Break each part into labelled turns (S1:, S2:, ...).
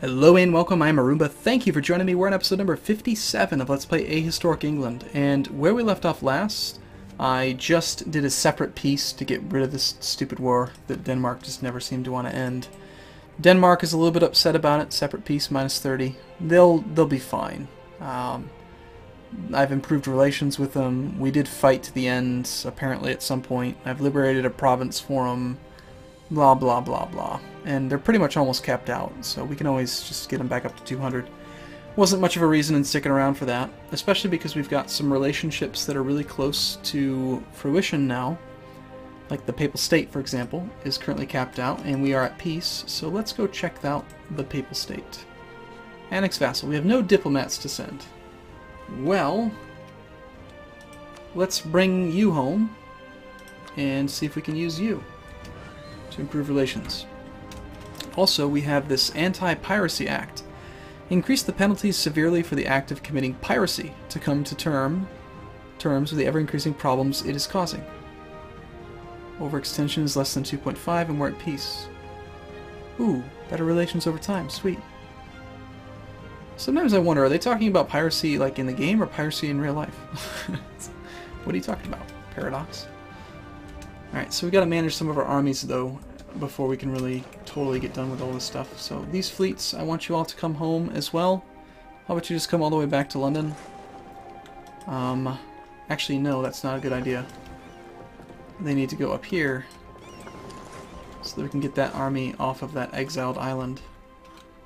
S1: Hello and welcome, I'm Arumba. Thank you for joining me. We're on episode number 57 of Let's Play Ahistoric England. And where we left off last, I just did a separate piece to get rid of this stupid war that Denmark just never seemed to want to end. Denmark is a little bit upset about it. Separate piece, minus 30. They'll be fine. I've improved relations with them. We did fight to the end, apparently, at some point. I've liberated a province for them. Blah, blah, blah, blah. And they're pretty much almost capped out, so we can always just get them back up to 200. Wasn't much of a reason in sticking around for that, especially because we've got some relationships that are really close to fruition now. Like the Papal State, for example, is currently capped out, and we are at peace, so let's go check out the Papal State. Annex vassal. We have no diplomats to send. Well, let's bring you home and see if we can use you to improve relations. Also, we have this Anti-Piracy Act. Increase the penalties severely for the act of committing piracy to come to terms with the ever-increasing problems it is causing. Overextension is less than 2.5 and we're at peace. Ooh, better relations over time. Sweet. Sometimes I wonder, are they talking about piracy like in the game or piracy in real life? What are you talking about? Paradox? Alright, so we got to manage some of our armies though before we can really totally get done with all this stuff. So these fleets, I want you all to come home as well. How about you just come all the way back to London? Actually no, that's not a good idea. They need to go up here so that we can get that army off of that exiled island.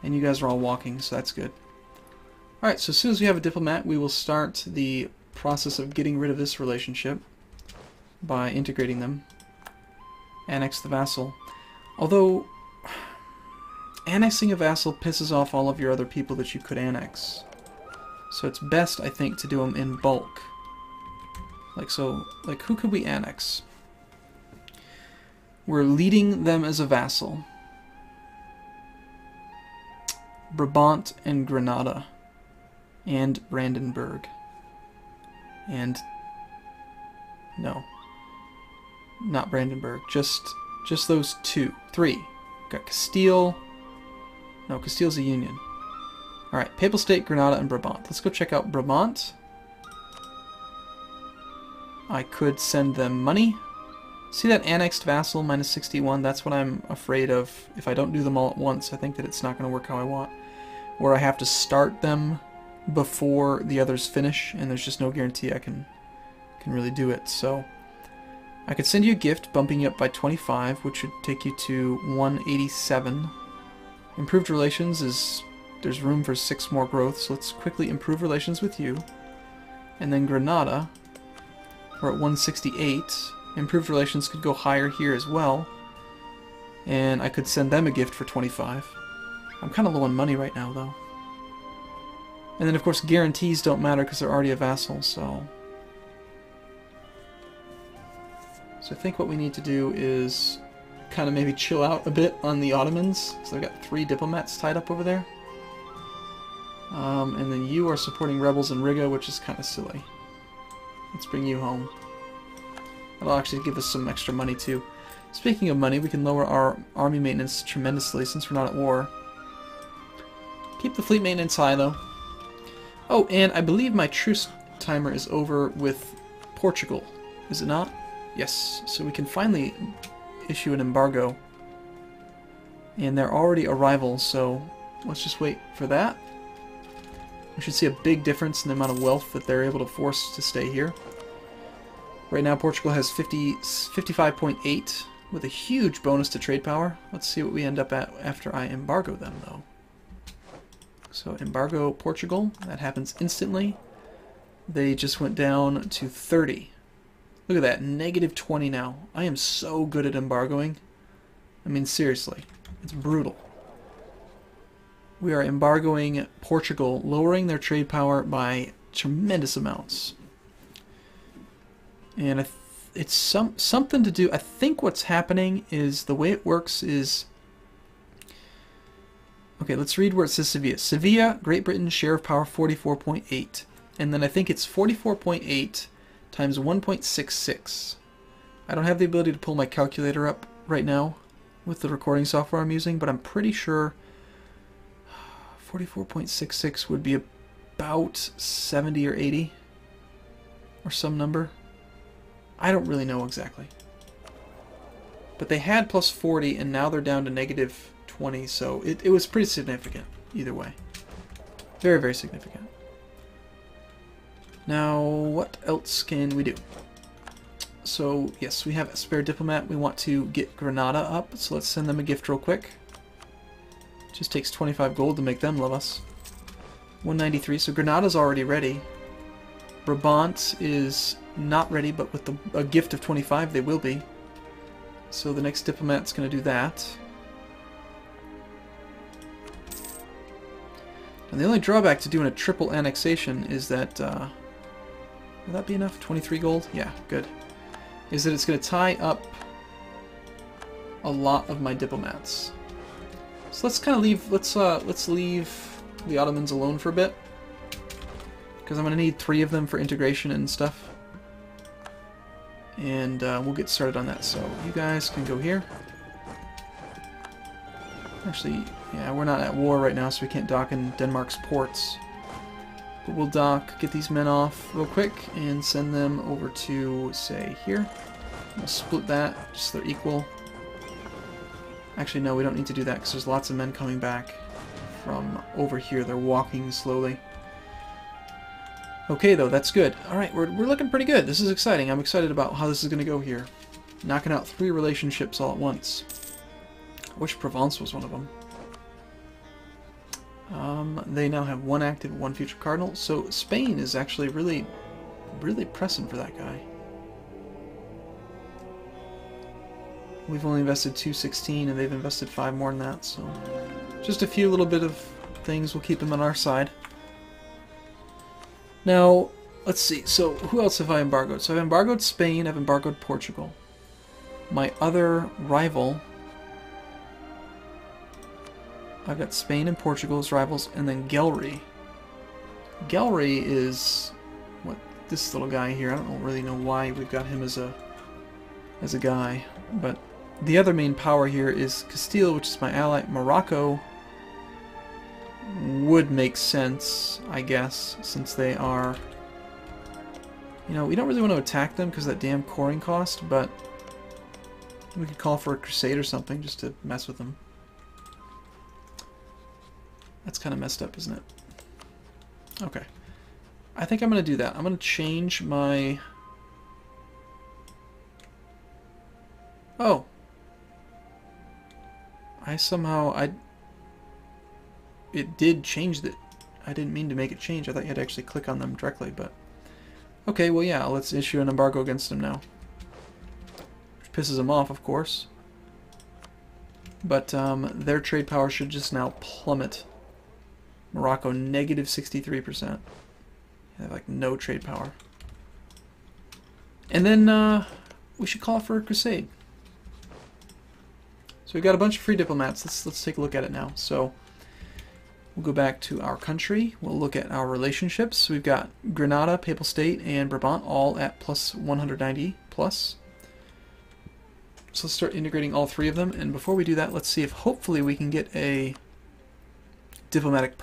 S1: And you guys are all walking, so that's good. Alright, so as soon as we have a diplomat, we will start the process of getting rid of this relationship by integrating them. Annex the vassal. Although, annexing a vassal pisses off all of your other people that you could annex. So it's best, I think, to do them in bulk. Like who could we annex? We're leading them as a vassal. Brabant and Granada. And Brandenburg. And... no. Not Brandenburg. Just those three. Got Castile. No, Castile's a union. Alright, Papal State, Granada, and Brabant. Let's go check out Brabant. I could send them money. See that annexed vassal, minus 61? That's what I'm afraid of. If I don't do them all at once, I think that it's not going to work how I want. Where I have to start them before the others finish, and there's just no guarantee I can really do it. So I could send you a gift, bumping you up by 25, which would take you to 187. Improved relations is... there's room for 6 more growth, so let's quickly improve relations with you. And then Granada, we're at 168. Improved relations could go higher here as well. And I could send them a gift for 25. I'm kind of low on money right now, though. And then, of course, guarantees don't matter because they're already a vassal, so... So I think what we need to do is kind of maybe chill out a bit on the Ottomans. So I've got 3 diplomats tied up over there. And then you are supporting rebels in Riga, which is kind of silly. Let's bring you home. That'll actually give us some extra money too. Speaking of money, we can lower our army maintenance tremendously since we're not at war. Keep the fleet maintenance high though. Oh, and I believe my truce timer is over with Portugal. Is it not? Yes, so we can finally issue an embargo. And they're already a rival, so let's just wait for that. We should see a big difference in the amount of wealth that they're able to force to stay here. Right now Portugal has 55.8 with a huge bonus to trade power. Let's see what we end up at after I embargo them though. So embargo Portugal, that happens instantly. They just went down to 30. Look at that, negative 20 now. I am so good at embargoing. I mean, seriously, it's brutal. We are embargoing Portugal, lowering their trade power by tremendous amounts. And it's something to do. I think what's happening is the way it works is... okay, let's read where it says Sevilla. Sevilla, Great Britain, share of power 44.8. And then I think it's 44.8 times 1.66. I don't have the ability to pull my calculator up right now with the recording software I'm using, but I'm pretty sure 44.66 would be about 70 or 80. Or some number. I don't really know exactly. But they had plus 40 and now they're down to negative 20, so it was pretty significant either way. Very, very significant. Now, what else can we do? So, yes, we have a spare diplomat. We want to get Granada up, so let's send them a gift real quick. Just takes 25 gold to make them love us. 193, so Granada's already ready. Brabant is not ready, but with a gift of 25, they will be. So the next diplomat's going to do that. And the only drawback to doing a triple annexation is that... will that be enough? 23 gold? Yeah, good. Is that it's going to tie up a lot of my diplomats. So let's kind of leave... Let's leave the Ottomans alone for a bit. Because I'm going to need 3 of them for integration and stuff. And we'll get started on that. So you guys can go here. Actually, yeah, we're not at war right now, so we can't dock in Denmark's ports. But we'll dock, get these men off real quick, and send them over to, say, here. We'll split that, just so they're equal. Actually, no, we don't need to do that, because there's lots of men coming back from over here. They're walking slowly. Okay, though, that's good. Alright, we're looking pretty good. This is exciting. I'm excited about how this is going to go here. Knocking out 3 relationships all at once. I wish Provence was one of them. They now have 1 active, 1 future cardinal. So Spain is actually really, really pressing for that guy. We've only invested 216, and they've invested 5 more than that. So just a few little bit of things will keep them on our side. Now, let's see. So, who else have I embargoed? So, I've embargoed Spain, I've embargoed Portugal. My other rival... I've got Spain and Portugal as rivals, and then Gelry. Gelry is... what? This little guy here. I don't really know why we've got him as a guy. But the other main power here is Castile, which is my ally. Morocco would make sense, I guess, since they are... You know, we don't really want to attack them because of that damn coring cost, but we could call for a crusade or something just to mess with them. That's kind of messed up, isn't it? Okay. I think I'm going to do that. I'm going to change my... Oh! It did change that. I didn't mean to make it change. I thought you had to actually click on them directly, but... Okay, well yeah, let's issue an embargo against them now. Which pisses them off, of course. But their trade power should just now plummet. Morocco, negative 63%. They have like no trade power. And then we should call for a crusade. So we've got a bunch of free diplomats. Let's take a look at it now. So... We'll go back to our country. We'll look at our relationships. We've got Granada, Papal State, and Brabant all at plus 190 plus. So let's start integrating all 3 of them. And before we do that, let's see if hopefully we can get a diplomatic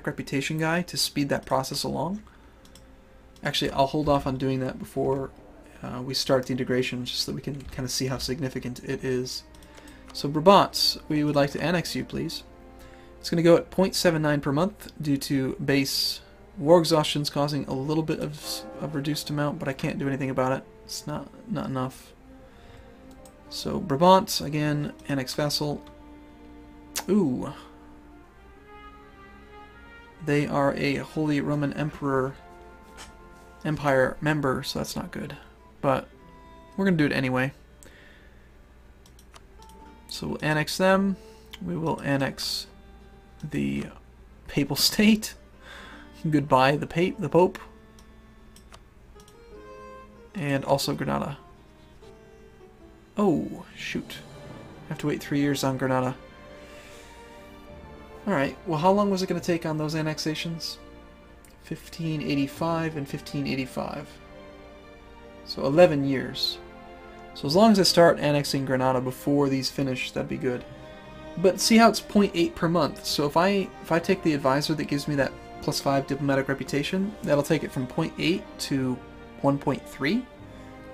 S1: reputation guy to speed that process along. Actually, I'll hold off on doing that before we start the integration, just so that we can kind of see how significant it is. So Brabant, we would like to annex you, please. It's going to go at 0.79 per month due to base war exhaustions causing a little bit of reduced amount, but I can't do anything about it. It's not enough. So Brabant, again, annex vassal. Ooh. They are a Holy Roman Empire member, so that's not good. But we're going to do it anyway. So we'll annex them. We will annex the Papal State. Goodbye, the Pope. And also Granada. Oh, shoot. I have to wait 3 years on Granada. Alright, well how long was it going to take on those annexations? 1585 and 1585. So 11 years. So as long as I start annexing Granada before these finish, that'd be good. But see how it's 0.8 per month. So if I take the advisor that gives me that +5 diplomatic reputation, that'll take it from 0.8 to 1.3,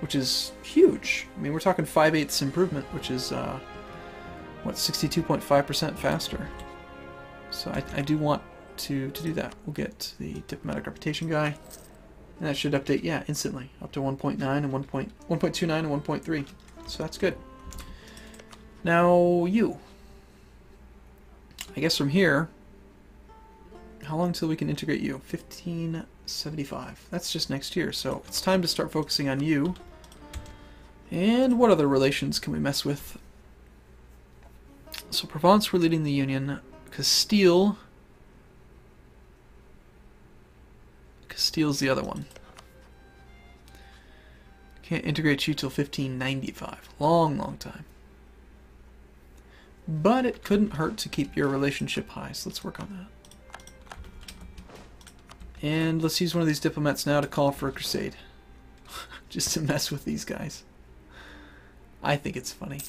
S1: which is huge. I mean, we're talking 5/8 improvement, which is what, 62.5% faster. So I do want to do that. We'll get the diplomatic reputation guy, and that should update, yeah, instantly up to 1.9 and 1.29 and 1.3. So that's good. Now you. I guess from here, how long till we can integrate you? 1575. That's just next year, so it's time to start focusing on you. And what other relations can we mess with? So Provence, we're leading the Union. Castile's the other one. Can't integrate you till 1595. Long time. But it couldn't hurt to keep your relationship high, so let's work on that. And let's use one of these diplomats now to call for a crusade. Just to mess with these guys. I think it's funny.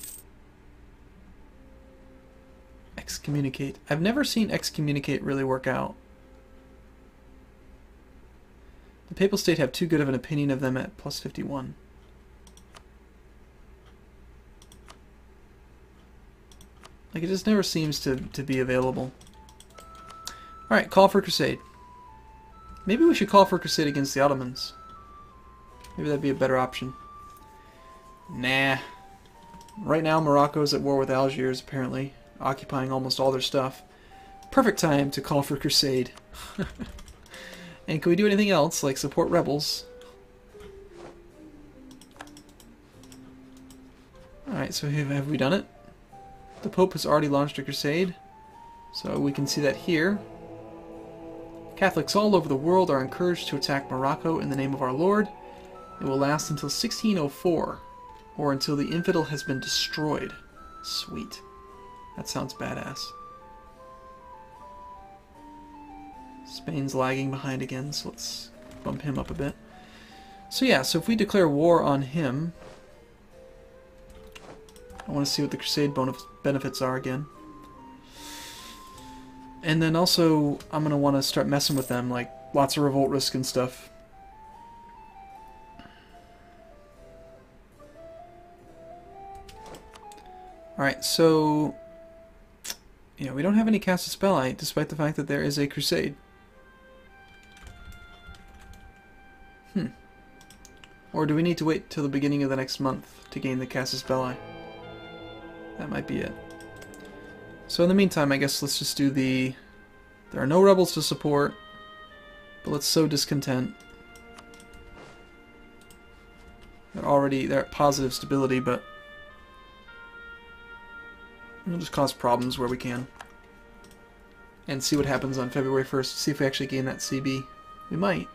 S1: Excommunicate. I've never seen excommunicate really work out. The Papal State have too good of an opinion of them at +51. Like, it just never seems to be available. Alright, call for crusade. Maybe we should call for crusade against the Ottomans. Maybe that'd be a better option. Nah. Right now, Morocco's at war with Algiers, apparently, occupying almost all their stuff. Perfect time to call for crusade. And can we do anything else, like support rebels? Alright, so have we done it? The Pope has already launched a crusade, so we can see that here. Catholics all over the world are encouraged to attack Morocco in the name of our Lord. It will last until 1604, or until the infidel has been destroyed. Sweet. That sounds badass. Spain's lagging behind again, so let's bump him up a bit. So yeah, so if we declare war on him, I want to see what the crusade benefits are again. And then also, I'm going to want to start messing with them, like lots of revolt risk and stuff. Alright, so yeah, we don't have any Casus Belli, despite the fact that there is a crusade. Or do we need to wait till the beginning of the next month to gain the Casus Belli? That might be it. So in the meantime, I guess let's just do the... There are no rebels to support, but let's sow discontent. They're at positive stability, but we'll just cause problems where we can. And see what happens on February 1st, see if we actually gain that CB. We might.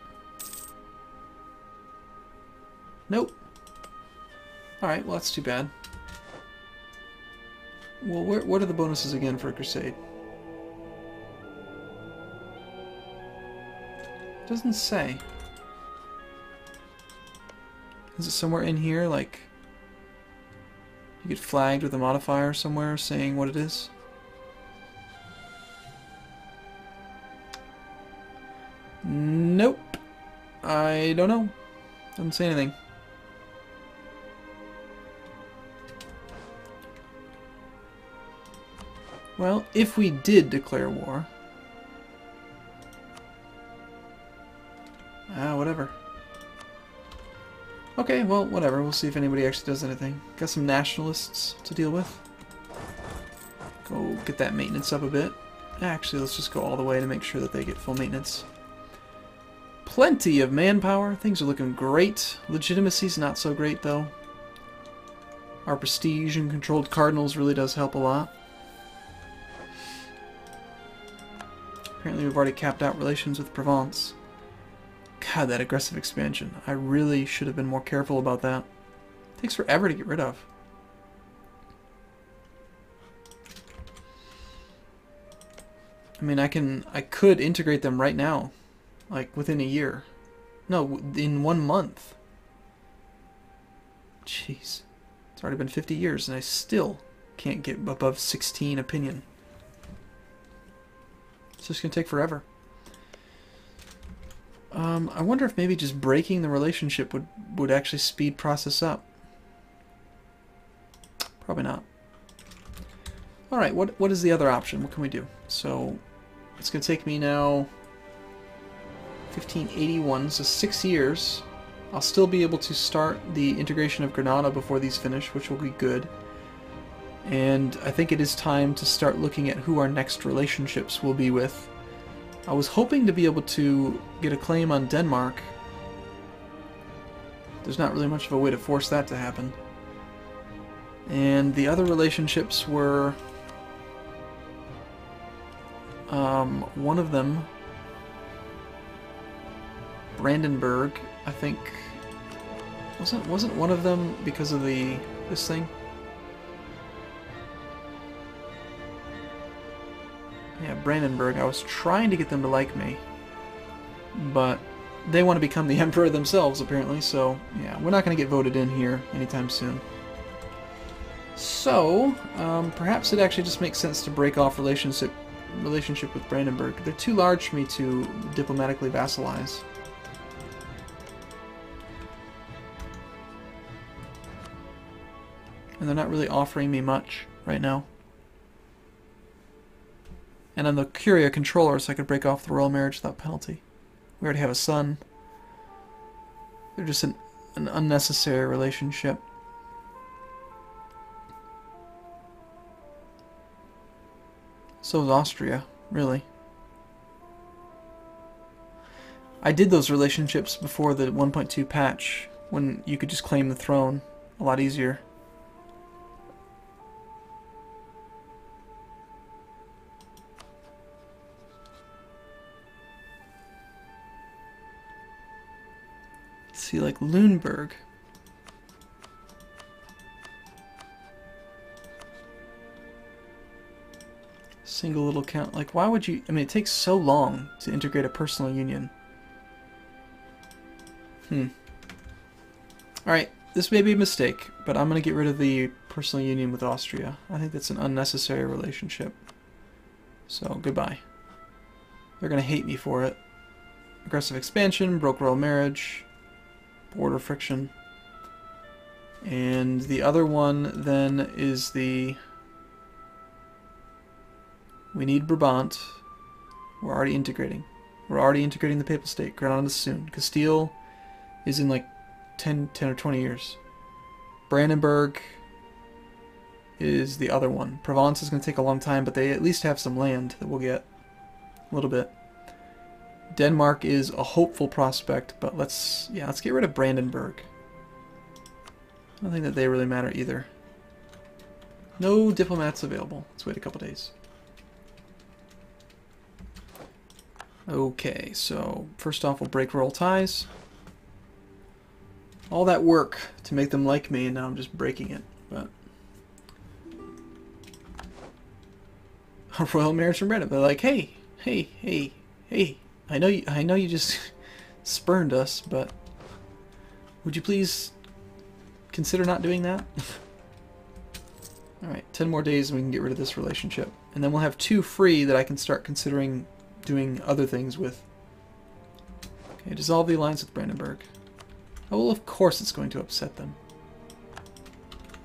S1: Nope. Alright, well that's too bad. Well, what are the bonuses again for a crusade? Doesn't say. Is it somewhere in here, like you get flagged with a modifier somewhere saying what it is? Nope. I don't know. Doesn't say anything. Well, if we did declare war... whatever. Okay, well, whatever. We'll see if anybody actually does anything. Got some nationalists to deal with. Go get that maintenance up a bit. Actually, let's just go all the way to make sure that they get full maintenance. Plenty of manpower. Things are looking great. Legitimacy's not so great, though. Our prestige and controlled cardinals really does help a lot. Apparently we've already capped out relations with Provence. God, that aggressive expansion. I really should have been more careful about that. It takes forever to get rid of. I mean, I could integrate them right now. Like, within a year. No, in 1 month. Jeez. It's already been 50 years and I still Can't get above 16 opinion. It's just going to take forever. I wonder if maybe just breaking the relationship would actually speed process up. Probably not. Alright, what is the other option? What can we do? So, it's going to take me now 1581, so 6 years. I'll still be able to start the integration of Granada before these finish, which will be good. And I think it is time to start looking at who our next relationships will be with. I was hoping to be able to get a claim on Denmark. There's not really much of a way to force that to happen. And the other relationships were... one of them, Brandenburg, I think, wasn't one of them because of this thing? Yeah, Brandenburg. I was trying to get them to like me, but they want to become the emperor themselves, apparently, so yeah, we're not going to get voted in here anytime soon. So, perhaps it actually just makes sense to break off relationship with Brandenburg. They're too large for me to diplomatically vassalize. And they're not really offering me much right now. And I'm the Curia controller, so I could break off the royal marriage without penalty. We already have a son. They're just an unnecessary relationship. So is Austria, really. I did those relationships before the 1.2 patch, when you could just claim the throne a lot easier. Let's see, like Lüneburg. Single little count. Like, why would you... I mean, it takes so long to integrate a personal union. Alright, this may be a mistake, but I'm going to get rid of the personal union with Austria. I think that's an unnecessary relationship. So, goodbye. They're going to hate me for it. Aggressive expansion, broke royal marriage, border friction. And the other one, then, is the... We need Brabant. We're already integrating. We're already integrating the Papal State. Granada soon. Castile is in like 10 or 20 years. Brandenburg is the other one. Provence is going to take a long time, but they at least have some land that we'll get. A little bit. Denmark is a hopeful prospect, but let's get rid of Brandenburg. I don't think that they really matter either. No diplomats available. Let's wait a couple days. Okay, so first off we'll break royal ties. All that work to make them like me, and now I'm just breaking it. But a royal marriage from Brandon. They're like, hey, I know you just spurned us, but would you please consider not doing that? Alright, 10 more days and we can get rid of this relationship. And then we'll have 2 free that I can start considering doing other things with. Okay, dissolve the alliance with Brandenburg. Oh, well, of course it's going to upset them.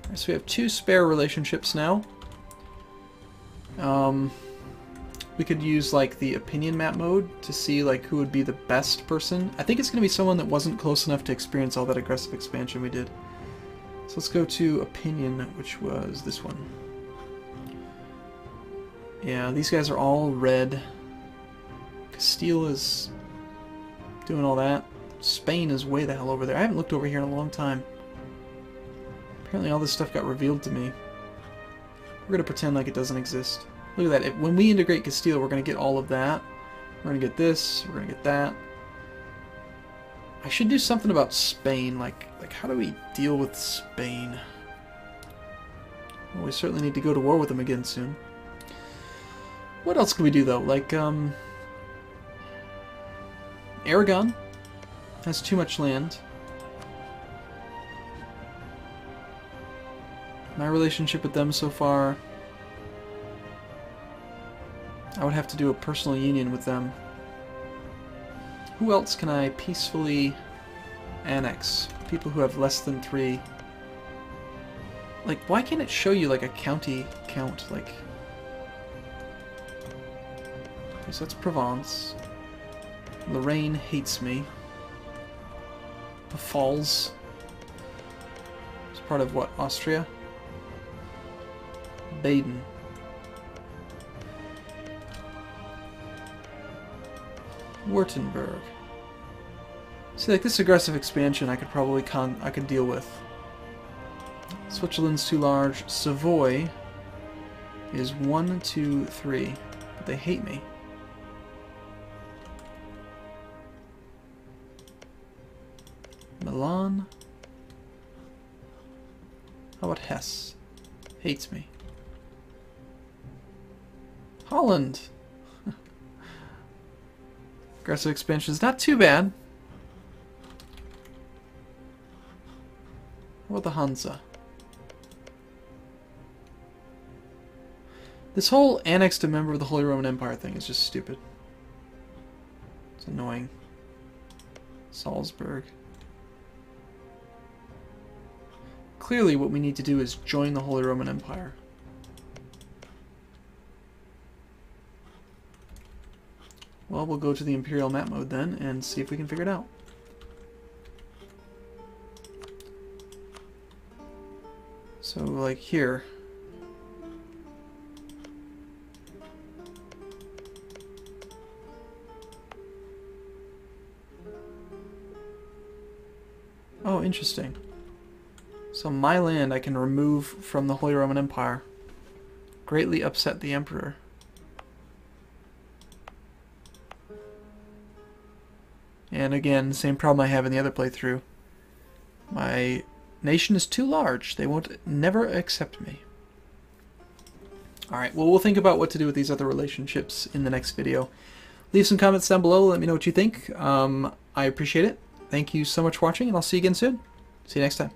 S1: Alright, so we have 2 spare relationships now. We could use like the opinion map mode to see like who would be the best person. I think it's going to be someone that wasn't close enough to experience all that aggressive expansion we did. So let's go to opinion, which was this one. Yeah, these guys are all red. Castile is doing all that. Spain is way the hell over there. I haven't looked over here in a long time. Apparently all this stuff got revealed to me. We're going to pretend like it doesn't exist. Look at that. When we integrate Castile, we're going to get all of that. We're going to get this. We're going to get that. I should do something about Spain. Like how do we deal with Spain? Well, we certainly need to go to war with them again soon. What else can we do, though? Like, Aragon has too much land. My relationship with them so far, I would have to do a personal union with them. Who else can I peacefully annex? People who have less than 3. Like, why can't it show you, like, a county count? Like, okay, so that's Provence. Lorraine hates me. Pfalz. It's part of what? Austria? Baden. Württemberg. See, like, this aggressive expansion I could probably deal with. Switzerland's too large. Savoy is 1, 2, 3. But they hate me. Milan. How about Hesse? Hates me. Holland. Aggressive expansion is not too bad. What about the Hansa? This whole annexed a member of the Holy Roman Empire thing is just stupid. It's annoying. Salzburg. Clearly what we need to do is join the Holy Roman Empire. Well, we'll go to the Imperial map mode then and see if we can figure it out. So, like here. Oh, interesting. So my land I can remove from the Holy Roman Empire. Greatly upset the Emperor. And again, same problem I have in the other playthrough. My nation is too large. They won't never accept me. Alright, well, we'll think about what to do with these other relationships in the next video. Leave some comments down below. Let me know what you think. I appreciate it. Thank you so much for watching, and I'll see you again soon. See you next time.